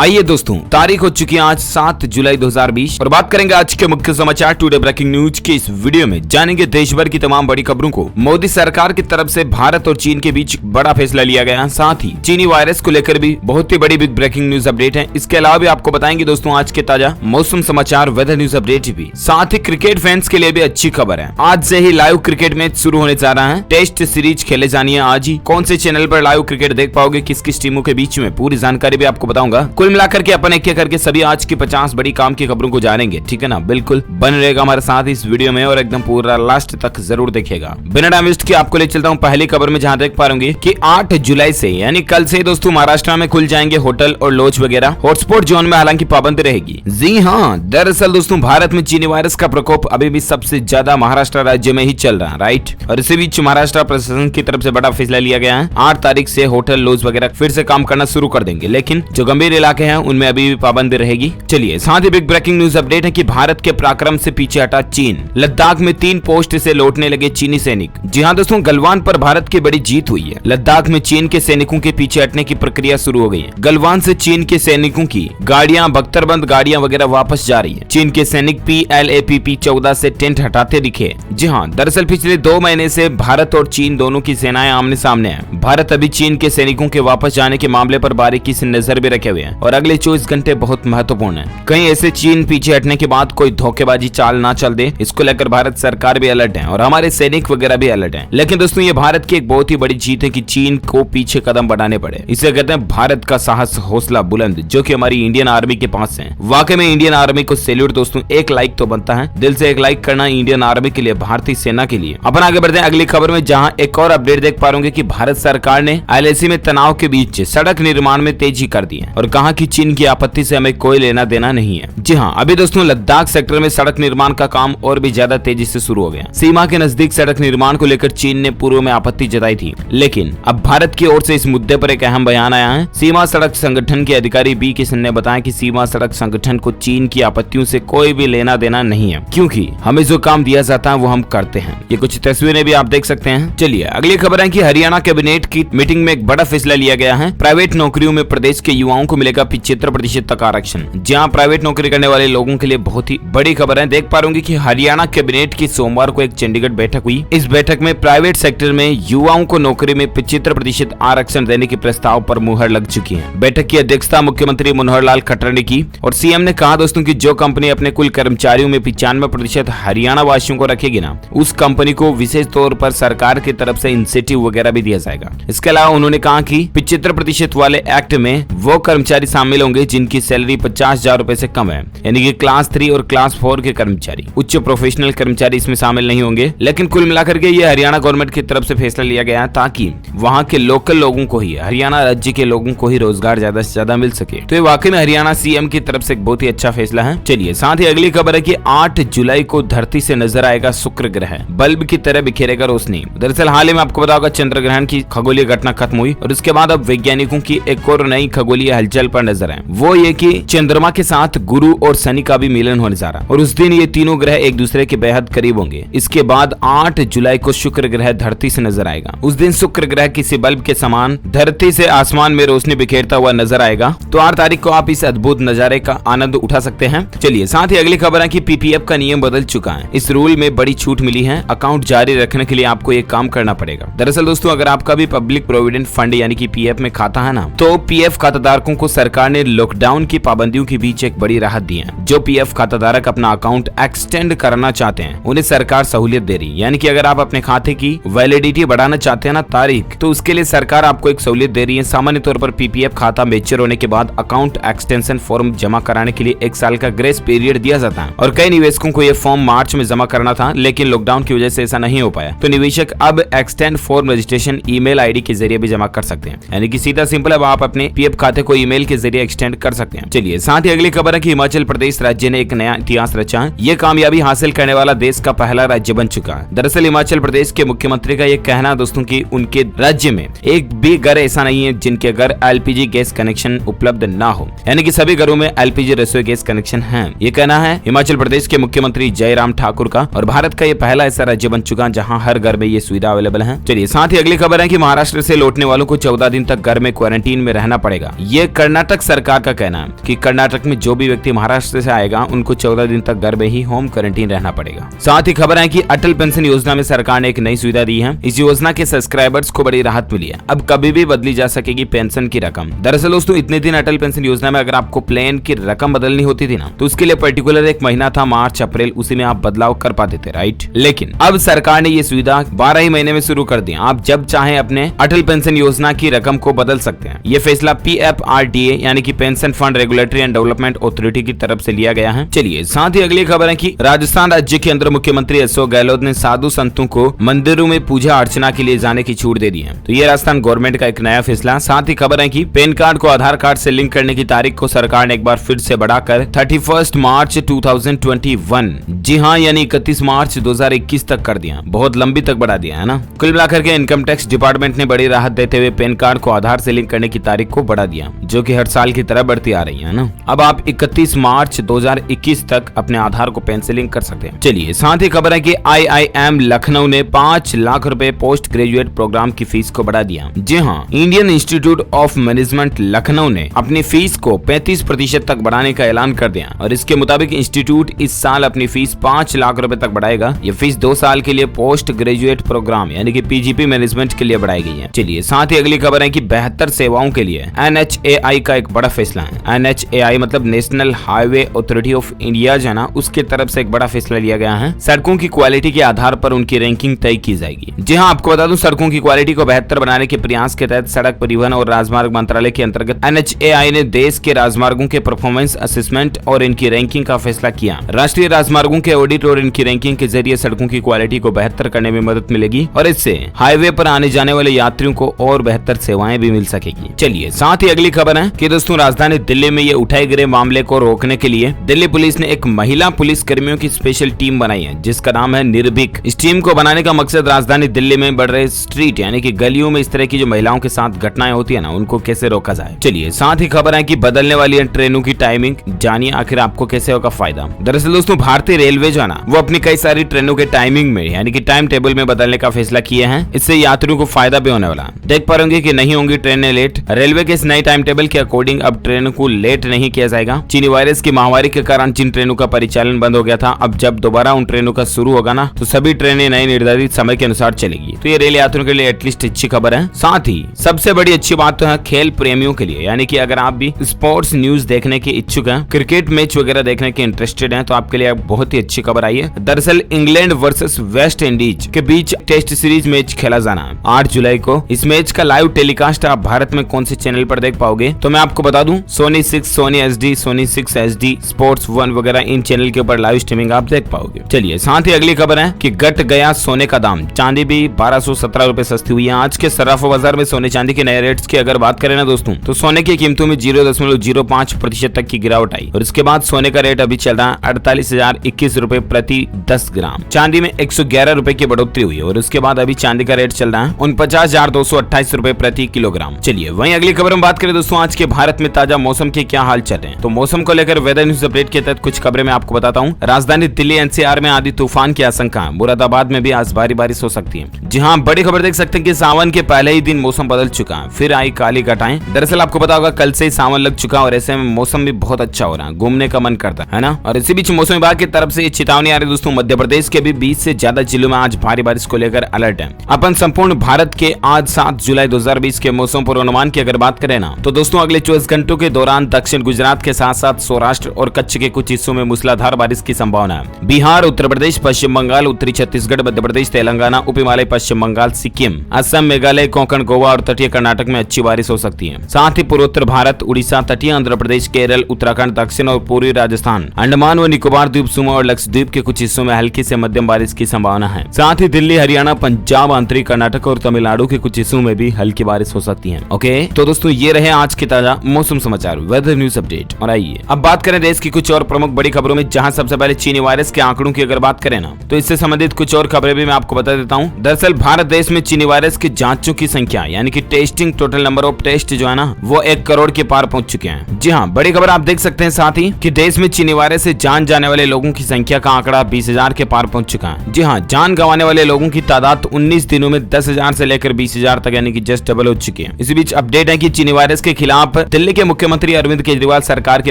आइए दोस्तों, तारीख हो चुकी है आज 7 जुलाई 2020 और बात करेंगे आज के मुख्य समाचार टुडे ब्रेकिंग न्यूज के इस वीडियो में। जानेंगे देश भर की तमाम बड़ी खबरों को। मोदी सरकार की तरफ से भारत और चीन के बीच बड़ा फैसला लिया गया है। साथ ही चीनी वायरस को लेकर भी बहुत ही बड़ी बिग ब्रेकिंग न्यूज अपडेट है। इसके अलावा भी आपको बताएंगे दोस्तों आज के ताजा मौसम समाचार, वेदर न्यूज अपडेट भी। साथ ही क्रिकेट फैंस के लिए भी अच्छी खबर है। आज से ही लाइव क्रिकेट मैच शुरू होने जा रहा है। टेस्ट सीरीज खेले जानी है आज ही। कौन से चैनल पर लाइव क्रिकेट देख पाओगे, किस किस टीमों के बीच में, पूरी जानकारी भी आपको बताऊंगा। कुल मिलाकर के अपन एक करके सभी आज की 50 बड़ी काम की खबरों को जानेंगे, ठीक है ना। बिल्कुल बन रहेगा हमारे साथ इस वीडियो में और एकदम पूरा लास्ट तक जरूर देखिएगा। बिना टाइम वेस्ट किए आपको ले चलता हूं पहली खबर में, जहां देख पा रहे कि 8 जुलाई से यानी कल से दोस्तों महाराष्ट्र में खुल जाएंगे होटल और लॉज वगैरह। हॉटस्पॉट जोन में हालांकि पाबंदी रहेगी। जी हाँ, दरअसल दोस्तों भारत में चीनी वायरस का प्रकोप अभी भी सबसे ज्यादा महाराष्ट्र राज्य में ही चल रहा है, राइट। और इसी बीच महाराष्ट्र प्रशासन की तरफ से बड़ा फैसला लिया गया है। 8 तारीख से होटल लॉज वगैरह फिर से काम करना शुरू कर देंगे, लेकिन जो गंभीर इलाके हैं उनमें अभी पाबंदी रहेगी। चलिए साथ ही बिग ब्रेकिंग न्यूज अपडेट है कि भारत के पराक्रम से पीछे हटा चीन। लद्दाख में 3 पोस्ट से लौटने लगे चीनी सैनिक। जी हां दोस्तों, गलवान पर भारत की बड़ी जीत हुई है। लद्दाख में चीन के सैनिकों के पीछे हटने की प्रक्रिया शुरू हो गई है। गलवान से चीन के सैनिकों की गाड़ियां, बख्तरबंद गाड़ियां वगैरह वापस जा रही है। चीन के सैनिक PLAPP-14 से टेंट हटाते दिखे। जी हाँ, दरअसल पिछले 2 महीने से भारत और चीन दोनों की सेनाएं आमने सामने हैं। भारत अभी चीन के सैनिकों के वापस जाने के मामले पर बारीकी से नजर भी रखे हुए हैं और अगले 24 घंटे बहुत महत्वपूर्ण है। कहीं ऐसे चीन पीछे हटने के बाद कोई धोखेबाजी चाल ना चल दे, इसको लेकर भारत सरकार भी अलर्ट है और हमारे सैनिक वगैरह भी अलर्ट हैं। लेकिन दोस्तों ये भारत की एक बहुत ही बड़ी जीत है कि चीन को पीछे कदम बढ़ाने पड़े। इसे कहते हैं भारत का साहस, हौसला बुलंद, जो कि हमारी इंडियन आर्मी के पास है। वाकई में इंडियन आर्मी को सैल्यूट दोस्तों। एक लाइक तो बनता है, दिल से एक लाइक करना इंडियन आर्मी के लिए, भारतीय सेना के लिए। अपन आगे बढ़ते हैं अगली खबर में, जहां एक और अपडेट देख पा रहे कि भारत सरकार ने LAC में तनाव के बीच सड़क निर्माण में तेजी कर दी है और कहा कि चीन की आपत्ति से हमें कोई लेना देना नहीं है। जी हाँ, अभी दोस्तों लद्दाख सेक्टर में सड़क निर्माण का काम और भी ज्यादा तेजी से शुरू हो गया। सीमा के नजदीक सड़क निर्माण को लेकर चीन ने पूर्व में आपत्ति जताई थी, लेकिन अब भारत की ओर से इस मुद्दे पर एक अहम बयान आया है। सीमा सड़क संगठन के अधिकारी B किशन ने बताया कि सीमा सड़क संगठन को चीन की आपत्तियों से कोई भी लेना देना नहीं है, क्योंकि हमें जो काम दिया जाता है वो हम करते हैं। ये कुछ तस्वीरें भी आप देख सकते हैं। चलिए अगली खबर है कि हरियाणा कैबिनेट की मीटिंग में एक बड़ा फैसला लिया गया है। प्राइवेट नौकरियों में प्रदेश के युवाओं को मिलेगा 75% तक आरक्षण। जहाँ प्राइवेट नौकरी करने वाले लोगों के लिए बहुत ही बड़ी खबर है। देख पा रहे कि हरियाणा कैबिनेट की सोमवार को एक चंडीगढ़ बैठक हुई। इस बैठक में प्राइवेट सेक्टर में युवाओं को नौकरी में 75% आरक्षण देने के प्रस्ताव पर मुहर लग चुकी है। बैठक की अध्यक्षता मुख्यमंत्री मनोहर लाल खट्टर ने की और सीएम ने कहा दोस्तों कि जो कंपनी अपने कुल कर्मचारियों में 95% हरियाणा वासियों को रखेगी ना, उस कंपनी को विशेष तौर पर सरकार की तरफ से इंसेंटिव वगैरह भी दिया जाएगा। इसके अलावा उन्होंने कहा कि 75% वाले एक्ट में वो कर्मचारी शामिल होंगे जिनकी सैलरी 50,000 रुपए से कम है, यानी कि क्लास 3 और क्लास 4 के कर्मचारी। उच्च प्रोफेशनल कर्मचारी इसमें शामिल नहीं होंगे। लेकिन कुल मिलाकर के ये हरियाणा गवर्नमेंट की तरफ से फैसला लिया गया है ताकि वहाँ के लोकल लोगों को ही, हरियाणा राज्य के लोगों को ही रोजगार ज्यादा से ज्यादा मिल सके। तो ये वाकई में हरियाणा सीएम की तरफ से एक बहुत ही अच्छा फैसला है। चलिए साथ ही अगली खबर है कि 8 जुलाई को धरती से नजर आएगा शुक्र ग्रह, बल्ब की तरह बिखेरेगा रोशनी। दरअसल हाल ही में आपको बताओगा चंद्र ग्रहण की खगोलीय घटना खत्म हुई और उसके बाद अब वैज्ञानिकों की एक और नई खगोलीय हलचल पर नजर है। वो ये कि चंद्रमा के साथ गुरु और शनि का भी मिलन होने जा रहा है और उस दिन ये तीनों ग्रह एक दूसरे के बेहद करीब होंगे। इसके बाद 8 जुलाई को शुक्र ग्रह धरती से नजर आएगा। उस दिन शुक्र ग्रह किसी बल्ब के समान धरती से आसमान में रोशनी बिखेरता हुआ नजर आएगा। तो 8 तारीख को आप इस अद्भुत नजारे का आनंद उठा सकते हैं। चलिए साथ ही अगली खबर है कि PPF का नियम बदल चुका है। इस रूल में बड़ी छूट मिली है। अकाउंट जारी रखने के लिए आपको एक काम करना पड़ेगा। दरअसल दोस्तों अगर आपका भी पब्लिक प्रोविडेंट फंड यानी कि PF में खाता है ना, तो PF खाताधारकों को सरकार ने लॉकडाउन की पाबंदियों के बीच एक बड़ी राहत दी है। जो PF खाताधारक अपना अकाउंट एक्सटेंड करना चाहते हैं उन्हें सरकार सहूलियत दे रही है। यानी कि अगर आप अपने खाते की वैलिडिटी बढ़ाना चाहते हैं ना, तारीख, तो उसके लिए सरकार आपको एक सहूलियत दे रही है। सामान्य तौर पर PPF खाता मैच्योर होने के बाद अकाउंट एक्सटेंशन फॉर्म जमा कराने के लिए 1 साल का ग्रेस पीरियड दिया जाता है और कई निवेशकों को यह फॉर्म मार्च में जमा करना था, लेकिन लॉकडाउन की वजह से ऐसा नहीं हो पाया। तो निवेशक अब extend form registration email ID के जरिए भी जमा कर सकते हैं। यानी कि सीधा सिंपल अब आप अपने PF खाते को ईमेल के जरिए एक्सटेंड कर सकते हैं। चलिए साथ ही अगली खबर है कि हिमाचल प्रदेश राज्य ने एक नया इतिहास रचा है। ये कामयाबी हासिल करने वाला देश का पहला राज्य बन चुका है। दरअसल हिमाचल प्रदेश के मुख्यमंत्री का ये कहना दोस्तों कि उनके राज्य में एक भी घर ऐसा नहीं है जिनके घर LPG गैस कनेक्शन उपलब्ध ना हो, यानी कि सभी घरों में LPG रसोई गैस कनेक्शन है। ये कहना है हिमाचल प्रदेश के मुख्यमंत्री जयराम ठाकुर का और भारत का ये पहला ऐसा राज्य बन चुका जहां हर घर में ये सुविधा अवेलेबल है। चलिए साथ ही अगली खबर है कि महाराष्ट्र से लौटने वालों को 14 दिन तक घर में क्वारंटीन में रहना पड़ेगा। ये करना कर्नाटक सरकार का कहना है कि कर्नाटक में जो भी व्यक्ति महाराष्ट्र से आएगा उनको 14 दिन तक घर में ही होम क्वारंटीन रहना पड़ेगा। साथ ही खबर है कि अटल पेंशन योजना में सरकार ने एक नई सुविधा दी है। इस योजना के सब्सक्राइबर्स को बड़ी राहत मिली है। अब कभी भी बदली जा सकेगी पेंशन की रकम। दरअसल दोस्तों इतने दिन अटल पेंशन योजना में अगर आपको प्लान की रकम बदलनी होती थी ना, तो उसके लिए पर्टिकुलर एक महीना था, मार्च अप्रैल, उसी में आप बदलाव कर पाते थे, राइट। लेकिन अब सरकार ने ये सुविधा 12 ही महीने में शुरू कर दी। आप जब चाहे अपने अटल पेंशन योजना की रकम को बदल सकते हैं। ये फैसला PFRDA यानी कि pension fund regulatory and development authority की तरफ से लिया गया है। चलिए साथ ही अगली खबर है कि राजस्थान राज्य के अंदर मुख्यमंत्री अशोक गहलोत ने साधु संतों को मंदिरों में पूजा अर्चना के लिए जाने की छूट दे दी है। तो ये राजस्थान गवर्नमेंट का एक नया फैसला। साथ ही खबर है कि पैन कार्ड को आधार कार्ड से लिंक करने की तारीख को सरकार ने एक बार फिर से बढ़ाकर 31 मार्च 2021, जी हाँ, यानी 31 मार्च 2021 तक कर दिया। बहुत लंबी तक बढ़ा दिया है ना। कुल मिलाकर के इनकम टैक्स डिपार्टमेंट ने बड़ी राहत देते हुए पैन कार्ड को आधार से लिंक करने की तारीख को बढ़ा दिया, जो कि हर साल की तरह बढ़ती आ रही है ना। अब आप 31 मार्च 2021 तक अपने आधार को पैन से लिंक कर सकते हैं। चलिए साथ ही खबर है कि IIM लखनऊ ने 5 लाख रुपए पोस्ट ग्रेजुएट प्रोग्राम की फीस को बढ़ा दिया। जी हाँ, Indian institute of management Lucknow ने अपनी फीस को 35% तक बढ़ाने का ऐलान कर दिया और इसके मुताबिक इंस्टीट्यूट इस साल अपनी फीस 5 लाख रुपए तक बढ़ाएगा। ये फीस 2 साल के लिए पोस्ट ग्रेजुएट प्रोग्राम यानी कि PGP मैनेजमेंट के लिए बढ़ाई गई है। चलिए साथ ही अगली खबर है कि बेहतर सेवाओं के लिए NHAI का एक बड़ा फैसला है। NHAI मतलब national highway authority of India, जो है ना, उसके तरफ से एक बड़ा फैसला लिया गया है। सड़कों की क्वालिटी के आधार पर उनकी रैंकिंग तय की जाएगी। जी हाँ, आपको बता दूं, सड़कों की क्वालिटी को बेहतर बनाने के प्रयास के तहत सड़क परिवहन और राजमार्ग मंत्रालय के अंतर्गत NHAI ने देश के राजमार्गों के परफॉर्मेंस असेसमेंट और इनकी रैंकिंग का फैसला किया। राष्ट्रीय राजमार्गों के ऑडिट और इनकी रैंकिंग के जरिए सड़कों की क्वालिटी को बेहतर करने में मदद मिलेगी और इससे हाईवे पर आने जाने वाले यात्रियों को और बेहतर सेवाएं भी मिल सकेगी। चलिए साथ ही अगली खबर है कि दोस्तों राजधानी दिल्ली में ये उठाए गए मामले को रोकने के लिए दिल्ली पुलिस ने एक महिला पुलिस कर्मियों की स्पेशल टीम बनाई है, जिसका नाम है निर्भीक। इस टीम को बनाने का मकसद राजधानी दिल्ली में बढ़ रहे स्ट्रीट यानी कि गलियों में इस तरह की जो महिलाओं के साथ घटनाएं होती है ना, उनको कैसे रोका जाए। चलिए साथ ही खबर है कि बदलने वाली ट्रेनों की टाइमिंग, जानिए आखिर आपको कैसे होगा फायदा। दरअसल दोस्तों भारतीय रेलवे जो है ना, वो अपनी कई सारी ट्रेनों के टाइमिंग में यानी कि टाइम टेबल में बदलने का फैसला किए हैं। इससे यात्रियों को फायदा भी होने वाला। देख पा रहे कि नहीं होंगी ट्रेनें लेट। रेलवे के इस नए टाइम टेबल के अकॉर्डिंग अब ट्रेनों को लेट नहीं किया जाएगा। चीनी वायरस की महामारी के कारण जिन ट्रेनों का परिचालन बंद हो गया था, अब जब दोबारा उन ट्रेनों का शुरू होगा ना, तो सभी ट्रेनें नए निर्धारित समय के अनुसार चलेगी। तो ये रेल यात्रियों के लिए एटलीस्ट अच्छी खबर है। साथ ही सबसे बड़ी अच्छी बात तो है खेल प्रेमियों के लिए, यानी कि अगर आप भी स्पोर्ट्स न्यूज देखने के इच्छुक हैं, क्रिकेट मैच वगैरह देखने के इंटरेस्टेड हैं, तो आपके लिए बहुत ही अच्छी खबर आई है। दरअसल इंग्लैंड वर्सेस वेस्ट इंडीज के बीच टेस्ट सीरीज मैच खेला जाना है 8 जुलाई को। इस मैच का लाइव टेलीकास्ट आप भारत में कौन से चैनल पर देख पाओगे, तो मैं आपको बता दूं, Sony 6, Sony SD, Sony 6 SD, sports 1 वगैरह इन चैनल के ऊपर लाइव स्ट्रीमिंग आप देख पाओगे। चलिए साथ ही अगली खबर है कि घट गया सोने का दाम। चांदी भी 1217 रुपए सस्ती हुई है। आज के सराफा बाजार में सोने चांदी के नए रेट्स की अगर बात करें ना दोस्तों, तो सोने की कीमतों में 0.05% तक की गिरावट आई और इसके बाद सोने का रेट अभी चल रहा है 48,021 रुपए प्रति 10 ग्राम। चांदी में 111 रुपए की बढ़ोतरी हुई और उसके बाद अभी चांदी का रेट चल रहा है 49,228 रुपए प्रति किलोग्राम। चलिए वहीं अगली खबर में बात करें दोस्तों, आज के भारत में ताजा मौसम के क्या हाल चल रहे हैं। तो मौसम को लेकर वेदर न्यूज अपडेट के तहत कुछ खबरें मैं आपको बताता हूँ। राजधानी दिल्ली NCR में आंधी तूफान की आशंका है। मुरादाबाद में भी आज भारी बारिश हो सकती है। जी हाँ, बड़ी खबर देख सकते हैं कि सावन के पहले ही दिन मौसम बदल चुका है, फिर आई काली घटाएं। दरअसल आपको पता होगा कल से ही सावन लग चुका और ऐसे में मौसम भी बहुत अच्छा हो रहा है, घूमने का मन करता है ना। और इसी बीच मौसम विभाग की तरफ से ये चेतावनी आ रही है दोस्तों, मध्य प्रदेश के भी 20 से ज्यादा जिलों में आज भारी बारिश को लेकर अलर्ट है। अपन संपूर्ण भारत के आज 7 जुलाई 2020 के मौसम पूर्वानुमान की अगर बात करें ना, तो दोस्तों अगले 24 घंटों के दौरान दक्षिण गुजरात के साथ साथ सौराष्ट्र और कच्छ के कुछ हिस्सों में मूसलाधार बारिश की संभावना है। बिहार, उत्तर प्रदेश, पश्चिम बंगाल, उत्तरी छत्तीसगढ़, मध्य प्रदेश, तेलंगाना, उप हिमालय, पश्चिम बंगाल, सिक्किम, असम, मेघालय, कोंकण, गोवा और तटीय कर्नाटक में अच्छी बारिश हो सकती है। साथ ही पूर्वोत्तर भारत, उड़ीसा, तटीय आंध्र प्रदेश, केरल, उत्तराखंड, दक्षिण और पूर्वी राजस्थान, अंडमान व निकोबार द्वीप समूह और लक्षद्वीप के कुछ हिस्सों में हल्की से मध्यम बारिश की संभावना है। साथ ही दिल्ली, हरियाणा, पंजाब, आंतरिक कर्नाटक और तमिलनाडु के कुछ हिस्सों में भी हल्की बारिश हो सकती है। ओके, तो दोस्तों ये रहे आज के ताजा मौसम समाचार, वेदर न्यूज अपडेट। और आइए अब बात करें देश की कुछ और प्रमुख बड़ी खबरों में, जहां सबसे पहले चीनी वायरस के आंकड़ों की अगर बात करें ना, तो इससे संबंधित कुछ और खबरें भी मैं आपको बता देता हूं। दरअसल भारत देश में चीनी वायरस की जांचों की संख्या यानी कि testing total number of test जो है ना, वो 1 करोड़ के पार पहुंच चुके हैं। जी हाँ, बड़ी खबर आप देख सकते हैं साथ ही कि देश में चीनी वायरस से जान जाने वाले लोगों की संख्या का आंकड़ा 20,000 के पार पहुंच चुका है। जी हाँ, जान गंवाने वाले लोगों की तादाद 19 दिनों में 10,000 से लेकर 20,000 तक यानी कि जस्ट डबल हो चुकी है। इसी बीच अपडेट है कि चीनी वायरस के खिलाफ पर दिल्ली के मुख्यमंत्री अरविंद केजरीवाल सरकार की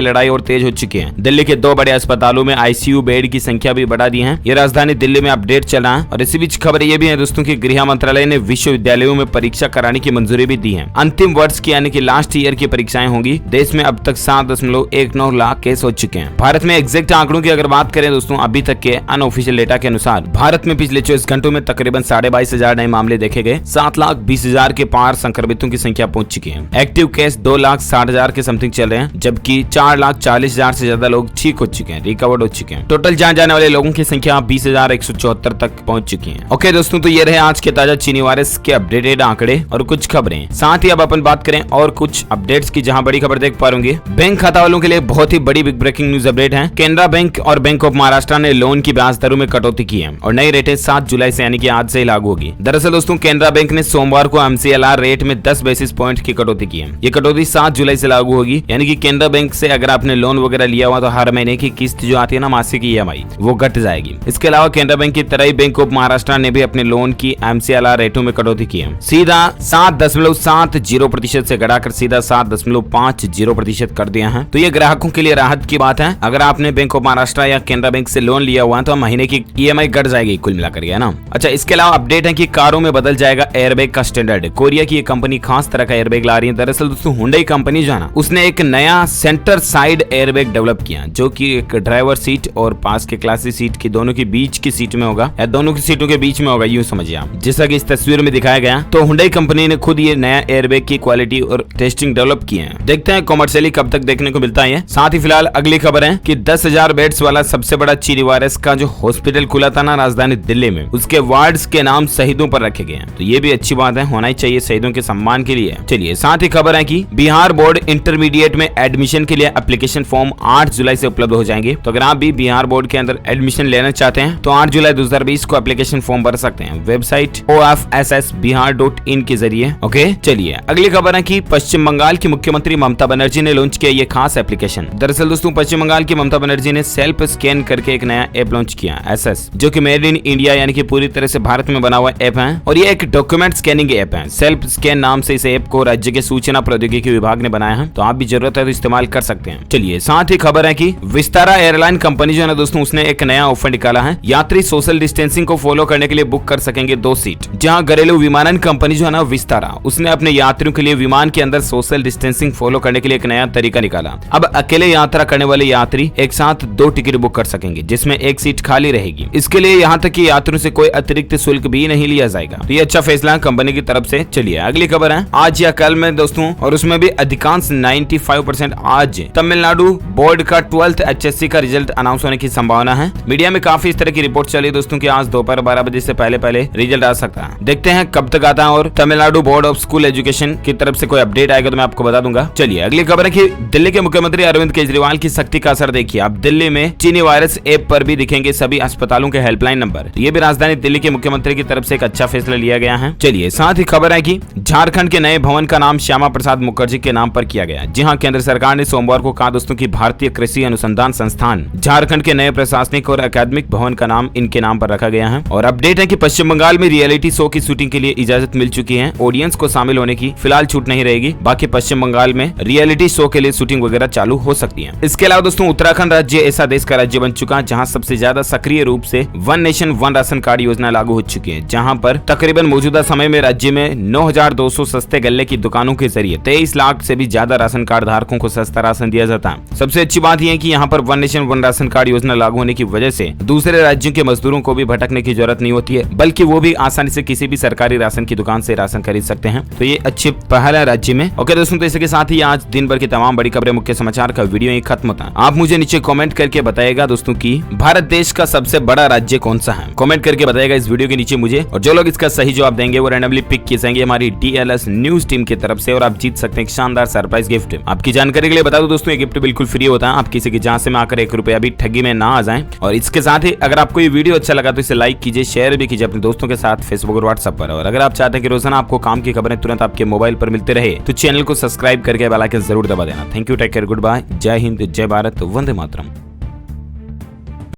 लड़ाई और तेज हो चुकी है। दिल्ली के 2 बड़े अस्पतालों में आईसीयू बेड की संख्या भी बढ़ा दी है। ये राजधानी दिल्ली में अपडेट चल रहा है। और इसी बीच खबर ये भी है दोस्तों की गृह मंत्रालय ने विश्वविद्यालयों में परीक्षा कराने की मंजूरी भी दी है। अंतिम वर्ष की यानी कि लास्ट ईयर की परीक्षाएं होंगी। देश में अब तक 7.19 लाख केस हो चुके हैं। भारत में एग्जैक्ट आंकड़ों की अगर बात करें दोस्तों, अभी तक के अनऑफिशियल डेटा के अनुसार भारत में पिछले 24 घंटों में तकरीबन 22,500 नए मामले देखे गए। 7,20,000 के पार संक्रमितों की संख्या पहुंच चुकी है। एक्टिव केस 2,60,000 के समथिंग चल रहे हैं, जबकि 4,40,000 से ज्यादा लोग ठीक हो चुके हैं, रिकवर्ड हो चुके हैं। टोटल जान जाने वाले लोगों की संख्या 20,174 तक पहुंच चुकी है। ओके दोस्तों, तो ये रहे आज के ताजा चीनी वायरस के अपडेटेड आंकड़े और कुछ खबरें। साथ ही अब अपन बात करें और कुछ अपडेट्स की, जहां बड़ी खबर देख पा रहे बैंक खाता वालों के लिए बहुत ही बड़ी बिग ब्रेकिंग न्यूज अपडेट है। केनरा बैंक और बैंक ऑफ महाराष्ट्र ने लोन की ब्याज दरों में कटौती की है और नई रेटें 7 जुलाई से यानी कि आज से लागू होगी। दरअसल दोस्तों, केनरा बैंक ने सोमवार को MCLR रेट में 10 बेसिस पॉइंट की कटौती की है। ये कटौती 7 जुलाई से लागू होगी, यानी कि केनरा बैंक से अगर आपने लोन वगैरह लिया हुआ तो हर महीने की किस्त जो आती है ना, मासिक EMI, वो घट जाएगी। इसके अलावा केनरा बैंक की तरह ही बैंक ऑफ महाराष्ट्र ने भी अपने लोन की MCLR रेटों में कटौती की है। सीधा 7.70% से घटाकर सीधा 7.50% कर दिया है। तो ये ग्राहकों के लिए राहत की बात है। अगर आपने बैंक ऑफ महाराष्ट्र या केनरा बैंक से लोन लिया हुआ है तो महीने की EMI घट जाएगी कुल मिलाकर, है ना। अच्छा, इसके अलावा अपडेट है कि कारों में बदल जाएगा एयरबैग का स्टैंडर्ड। कोरिया की एक कंपनी खास तरह का एयरबैग ला रही है। दरअसल दोस्तों, हुंडई कंपनी जो है ना, उसने एक नया सेंटर साइड एयरबैग डेवलप किया, जो कि एक ड्राइवर सीट और पास के क्लासी सीट की दोनों के बीच की सीट में होगा, या दोनों की सीटों के बीच में होगा, यूं समझिए आप। जैसा कि इस तस्वीर में दिखाया गया, तो हुंडई कंपनी ने खुद ये नया एयरबैग की क्वालिटी और टेस्टिंग डेवलप की है। देखते हैं कॉमर्शियली कब तक देखने को मिलता है। साथ ही फिलहाल अगली खबर है कि 10,000 बेड्स वाला सबसे बड़ा चीनी वायरस का जो हॉस्पिटल खुला था ना राजधानी दिल्ली में, उसके वार्ड्स के नाम शहीदों पर रखे गए हैं। तो ये भी अच्छी बात है, होना ही चाहिए शहीदों के सम्मान के लिए। चलिए, साथ ही खबर है कि बिहार बोर्ड इंटरमीडिएट में एडमिशन के लिए एप्लीकेशन फॉर्म 8 जुलाई से उपलब्ध हो जाएंगे। तो अगर आप भी बिहार बोर्ड के अंदर एडमिशन लेना चाहते हैं तो 8 जुलाई 2020 को एप्लीकेशन फॉर्म भर सकते हैं वेबसाइट ofssbihar.in के जरिए। ओके, चलिए अगली खबर है कि पश्चिम बंगाल की मुख्यमंत्री ममता बनर्जी ने लॉन्च किया ये खास एप्लीकेशन। दरअसल दोस्तों, पश्चिम बंगाल की ममता बनर्जी ने सेल्फ स्कैन करके एक नया ऐप लॉन्च किया SS, जो कि मेड इन इंडिया यानी कि पूरी तरह से भारत में बना हुआ ऐप है। और ये एक डॉक्यूमेंट स्कैनिंग ऐप है। सेल्फ स्कैन नाम से इस ऐप को राज्य के सूचना प्रौद्योगिकी विभाग ने बनाया है। तो आप भी जरूरत है तो इस्तेमाल कर सकते हैं। चलिए, साथ ही खबर है कि विस्तारा एयरलाइन कंपनी जो है ना दोस्तों, उसने एक नया ऑफर निकाला है। यात्री सोशल डिस्टेंसिंग को फॉलो करने के लिए बुक कर सकेंगे 2 सीट। जहां घरेलू विमानन कंपनी जो है ना विस्तारा, उसने अपने यात्रियों के लिए विमान के अंदर सोशल डिस्टेंसिंग फॉलो करने के लिए एक नया तरीका निकाला। अब अकेले यात्रा करने वाले यात्री एक साथ 2 टिकट बुक कर सकेंगे, जिसमें एक सीट खाली रहेगी। इसके लिए यहाँ तक कि यात्रियों से कोई अतिरिक्त शुल्क भी नहीं लिया जाएगा। तो ये अच्छा फैसला है कंपनी की तरफ से। चलिए अगली खबर है आज या कल में दोस्तों, और उसमें भी अधिकांश 95% आज तमिलनाडु बोर्ड का 12th HSC का रिजल्ट अनाउंस होने की संभावना है। मीडिया में काफी इस तरह की रिपोर्ट चली दोस्तों कि आज दोपहर 12 बजे से पहले रिजल्ट आ सकता है। देखते हैं कब तक आता है, और Tamil Nadu board of school education की तरफ से कोई अपडेट आएगा तो मैं आपको बता दूंगा। चलिए अगली खबर है कि दिल्ली के मुख्यमंत्री अरविंद केजरीवाल की सख्ती का असर देखिए। अब दिल्ली में चीनी वायरस ऐप पर भी दिखेंगे सभी अस्पतालों के हेल्पलाइन नंबर। ये भी राजधानी दिल्ली के मुख्यमंत्री की तरफ से एक अच्छा फैसला लिया गया है। चलिए, साथ ही खबर है कि झारखंड के नए भवन का नाम श्यामा प्रसाद मुखर्जी के नाम पर किया गया। जी हां, केंद्र सरकार ने सोमवार को कहा दोस्तों कि भारतीय कृषि अनुसंधान संस्थान झारखंड के नए प्रशासनिक और अकादमिक भवन का नाम इनके नाम पर रखा गया है। और अपडेट है कि पश्चिम बंगाल में रियलिटी शो की शूटिंग के लिए इजाजत मिल चुकी है। ऑडियंस को शामिल होने की फिलहाल छूट नहीं रहेगी। बाकी पश्चिम बंगाल में रियलिटी शो के लिए शूटिंग वगैरह चालू हो सकती है। इसके अलावा दोस्तों, उत्तराखंड राज्य ऐसा देश का राज्य बन चुका जहां सबसे ज्यादा सक्रिय रूप से one nation one ration card योजना लागू हो चुकी है। जहां पर तकरीबन मौजूदा समय में राज्य में 9,200 सस्ते गल्ले की दुकानों के जरिए 23 लाख से भी ज्यादा राशन कार्ड धारकों को सस्ता राशन दिया जाता है। सबसे अच्छी बात यह है कि यहाँ पर one nation one ration card योजना लागू होने की वजह से दूसरे राज्यों के मजदूरों को भी भटकने की जरूरत नहीं होती है, बल्कि वो भी आसानी से किसी भी सरकारी राशन की दुकान से राशन खरीद सकते हैं। तो ये अच्छी पहल है राज्य में। ओके दोस्तों, तो इसके साथ ही आज दिन भर की तमाम बड़ी खबरें, मुख्य समाचार का वीडियो यही खत्म होता है। आप मुझे नीचे कमेंट करके बताएगा दोस्तों कि भारत देश का सबसे बड़ा राज्य कौन सा है। कमेंट करके बताएगा इस वीडियो के नीचे मुझे, और जो लोग इसका सही जवाब देंगे वो रैंडमली पिक किए जाएंगे हमारी DLS न्यूज टीम की तरफ से, और आप जीत सकते हैं एक शानदार सरप्राइज गिफ्ट। आपकी जानकारी के लिए बता दूं दोस्तों, ये गिफ्ट बिल्कुल फ्री होता है। आप किसी की जहां से में आकर 1 रुपया भी ठगी में ना आ जाएं। और इसके साथ ही अगर आपको ये वीडियो अच्छा लगा तो इसे लाइक कीजिए, शेयर भी कीजिए अपने दोस्तों के साथ फेसबुक और व्हाट्सएप पर। और अगर आप चाहते हैं कि रोजाना आपको काम की खबरें तुरंत आपके मोबाइल पर मिलते रहे तो चैनल को सब्सक्राइब करके बेल आइकन जरूर दबा देना। Thank you, take care, good bye, जय हिंद, जय भारत, वंदे मातरम।